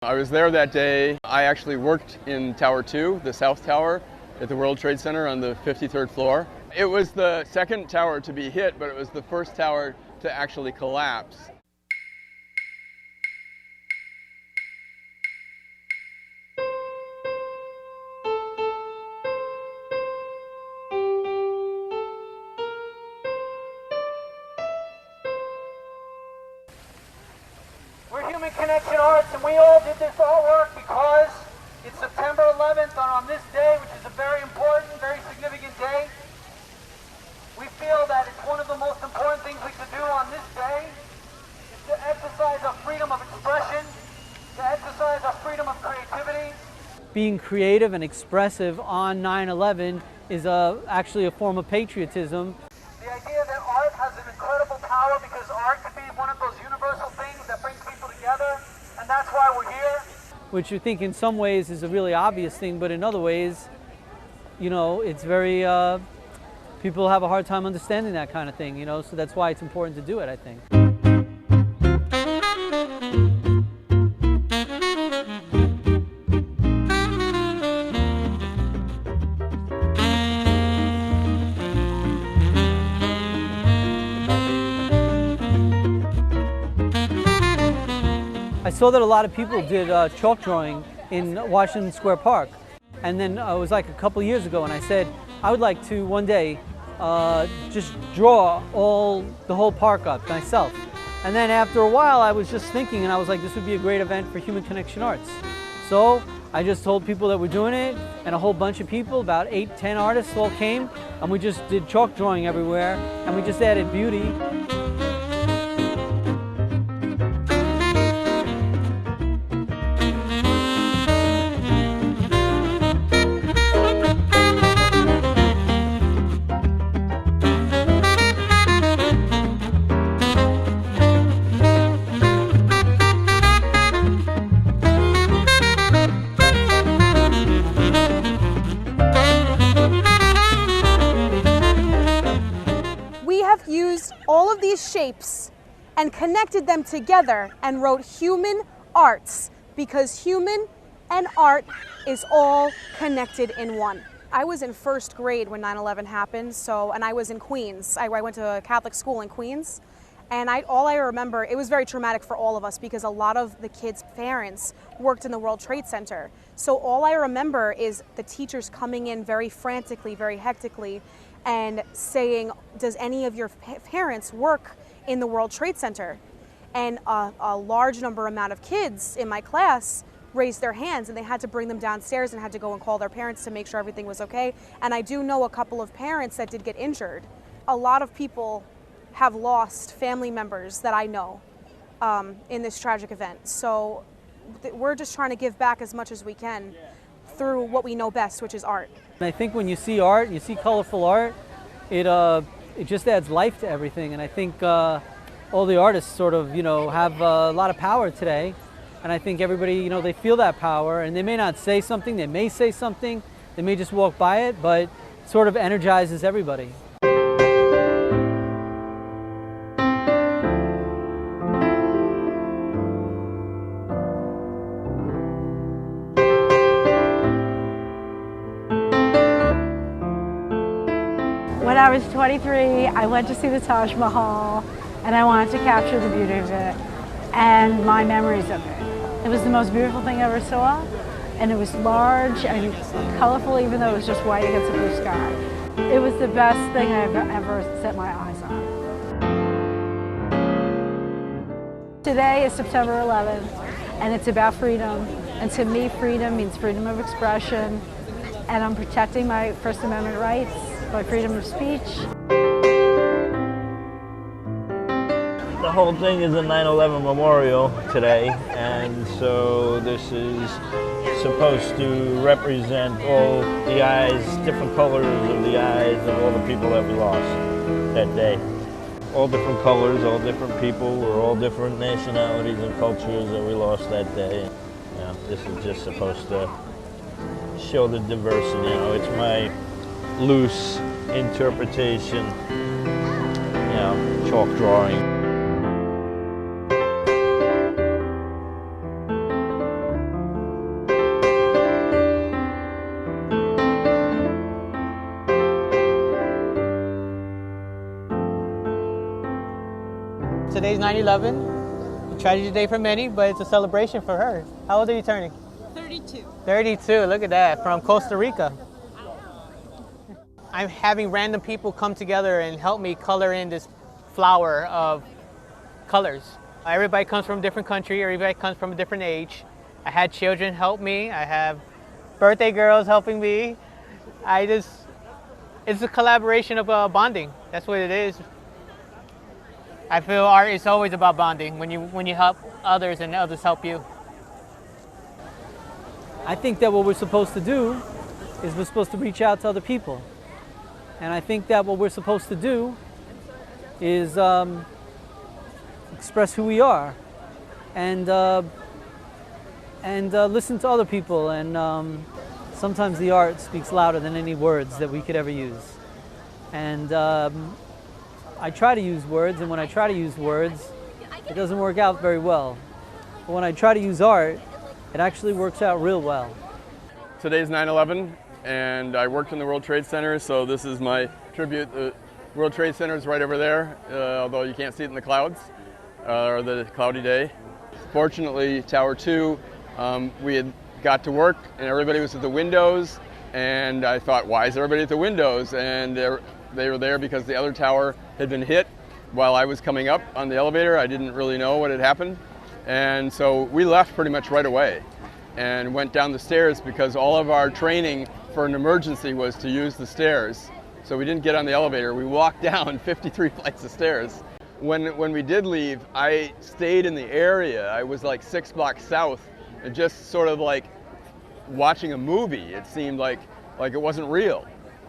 I was there that day. I actually worked in Tower 2, the South Tower, at the World Trade Center on the 53rd floor. It was the second tower to be hit, but it was the first tower to actually collapse. We're Human Connection Arts, and we all did this artwork because it's September 11th, and on this day, which is a very important, very significant day, we feel that it's one of the most important things we could do on this day is to exercise our freedom of expression, to exercise our freedom of creativity. Being creative and expressive on 9/11 is actually a form of patriotism. The idea that art has an incredible power because art could be one of those universal things that brings people together, and that's why we're here. Which you think in some ways is a really obvious thing, but in other ways, you know, it's very, people have a hard time understanding that kind of thing, you know, so that's why it's important to do it, I think. I saw that a lot of people did chalk drawing in Washington Square Park. And then it was like a couple years ago, and I said, I would like to one day just draw the whole park up myself. And then after a while, I was just thinking, and I was like, this would be a great event for Human Connection Arts. So I just told people that we're doing it, and a whole bunch of people, about 8, 10 artists all came, and we just did chalk drawing everywhere, and we just added beauty. Used all of these shapes and connected them together and wrote human arts, because human and art is all connected in one. I was in first grade when 9/11 happened, and I was in Queens. I went to a Catholic school in Queens, and all I remember, it was very traumatic for all of us because a lot of the kids' parents worked in the World Trade Center. So all I remember is the teachers coming in very frantically, very hectically, and saying, does any of your parents work in the World Trade Center? And a large amount of kids in my class raised their hands, and they had to bring them downstairs and had to go and call their parents to make sure everything was okay. And I do know a couple of parents that did get injured. A lot of people have lost family members that I know in this tragic event. So we're just trying to give back as much as we can through what we know best, which is art. And I think when you see art, you see colorful art, it just adds life to everything. And I think all the artists sort of, you know, have a lot of power today. And I think everybody, you know, they feel that power, and they may not say something, they may say something, they may just walk by it, but it sort of energizes everybody. When I was 23, I went to see the Taj Mahal, and I wanted to capture the beauty of it and my memories of it. It was the most beautiful thing I ever saw, and it was large and colorful, even though it was just white against the blue sky. It was the best thing I've ever set my eyes on. Today is September 11th, and it's about freedom. And to me, freedom means freedom of expression, and I'm protecting my First Amendment rights, my freedom of speech. The whole thing is a 9/11 memorial today, and so this is supposed to represent all the eyes, different colors of the eyes of all the people that we lost that day. All different colors, all different people, we're all different nationalities and cultures that we lost that day. You know, this is just supposed to show the diversity. You know, it's my loose interpretation, you know, chalk drawing. Today's 9/11. A tragedy day for many, but it's a celebration for her. How old are you turning? 32. 32, look at that, from Costa Rica. I'm having random people come together and help me color in this flower of colors. Everybody comes from a different country, everybody comes from a different age. I had children help me, I have birthday girls helping me. It's a collaboration of bonding, that's what it is. I feel art is always about bonding, when you help others and others help you. I think that what we're supposed to do is we're supposed to reach out to other people. And I think that what we're supposed to do is express who we are and listen to other people. And sometimes the art speaks louder than any words that we could ever use. And I try to use words, and when I try to use words, it doesn't work out very well. But when I try to use art, it actually works out real well. Today's 9/11, and I worked in the World Trade Center, so this is my tribute. The World Trade Center is right over there, although you can't see it in the clouds, or the cloudy day. Fortunately, Tower 2, we had got to work, and everybody was at the windows, and I thought, why is everybody at the windows? And they were there because the other tower had been hit while I was coming up on the elevator. I didn't really know what had happened. And so we left pretty much right away and went down the stairs because all of our training for an emergency was to use the stairs. So we didn't get on the elevator. We walked down 53 flights of stairs. When we did leave, I stayed in the area. I was like 6 blocks south and just sort of like watching a movie. It seemed like it wasn't real.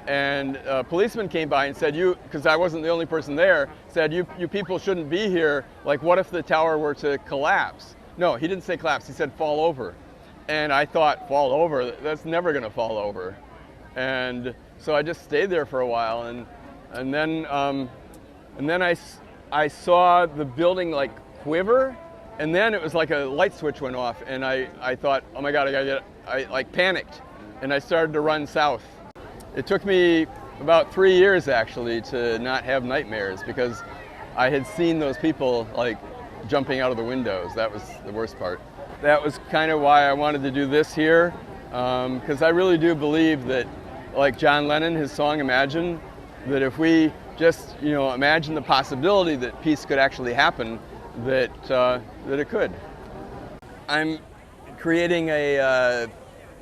And a policeman came by and said, because I wasn't the only person there, said, you people shouldn't be here. Like, what if the tower were to collapse? No, he didn't say collapse, he said fall over. And I thought, fall over? That's never gonna fall over. And so I just stayed there for a while, and then I saw the building like quiver, and then it was like a light switch went off, and I thought, oh my God, I like panicked, and I started to run south. It took me about 3 years actually to not have nightmares because I had seen those people like jumping out of the windows. That was the worst part. That was kind of why I wanted to do this here, because I really do believe that, like John Lennon, his song Imagine, that if we just imagine the possibility that peace could actually happen, that it could. I'm creating a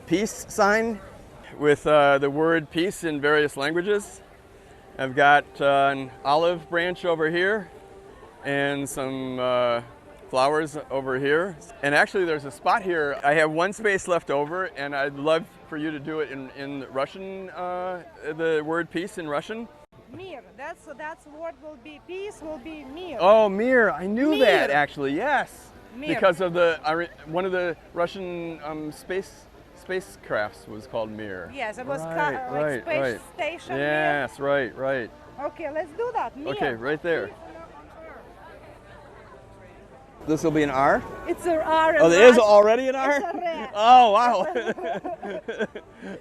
peace sign with the word peace in various languages. I've got an olive branch over here and some flowers over here. And actually there's a spot here. I have one space left over, and I'd love for you to do it in Russian, the word peace in Russian. Mir. That's what will be peace, will be mir. Oh, mir. I knew Mir. that actually, yes. Mir. Because of one of the Russian spacecrafts was called Mir. Yes, it was Right, space station. Yes, right. Mir. Okay, let's do that. Mir. Okay, right there. This will be an R? It's an R. Oh, there is already an R? It's a red. Oh, wow.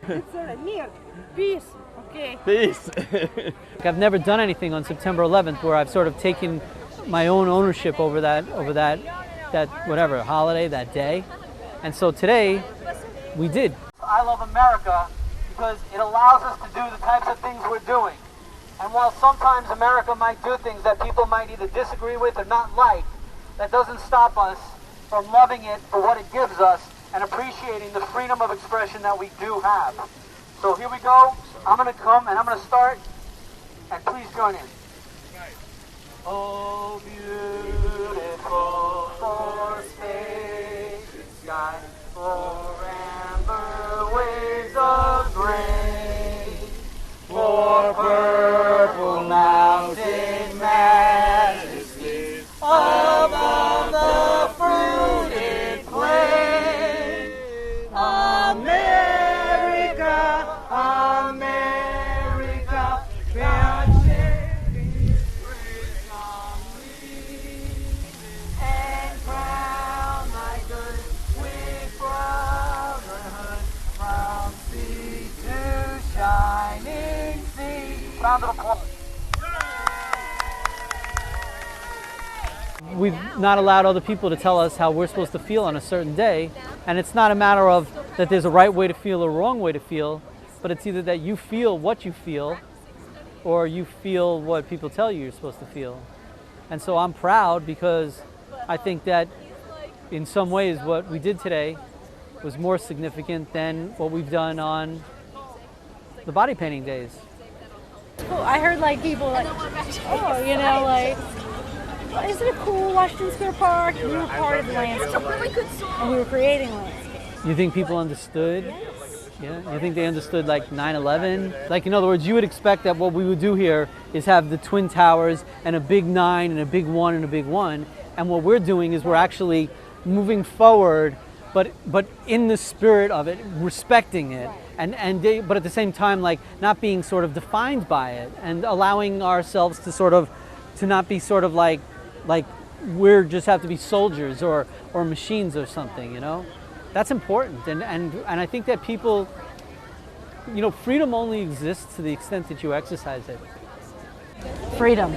It's a mir. Peace. Okay. Peace. I've never done anything on September 11th where I've sort of taken my own ownership over that whatever holiday, that day. And so today we did. I love America because it allows us to do the types of things we're doing. And while sometimes America might do things that people might either disagree with or not like, that doesn't stop us from loving it for what it gives us and appreciating the freedom of expression that we do have. So here we go. I'm going to come and I'm going to start, and please join in. Oh, beautiful for space, sky, for amber waves of gray, for purple mountain majesty, above the fruited plain. America, America, God save thee, on me, and crown thy good with brotherhood, from sea to shining sea. Round of applause. we've not allowed other people to tell us how we're supposed to feel on a certain day. And it's not a matter of that there's a right way to feel or a wrong way to feel, but it's either that you feel what you feel or you feel what people tell you you're supposed to feel. And so I'm proud because I think that in some ways what we did today was more significant than what we've done on the body painting days. Cool. I heard like people like, oh, you know, like, well, isn't it cool, Washington Square Park? We were part of the landscape, and we were creating landscapes. You think people understood? Yes. Yeah. You think they understood like 9/11? Like, in other words, you would expect that what we would do here is have the Twin Towers and a big 9 and a big 1 and a big 1. And what we're doing is we're actually moving forward, but in the spirit of it, respecting it, but at the same time, like, not being sort of defined by it, and allowing ourselves to not be sort of like we're just have to be soldiers or machines or something, you know? That's important, and I think that people, you know, freedom only exists to the extent that you exercise it. Freedom.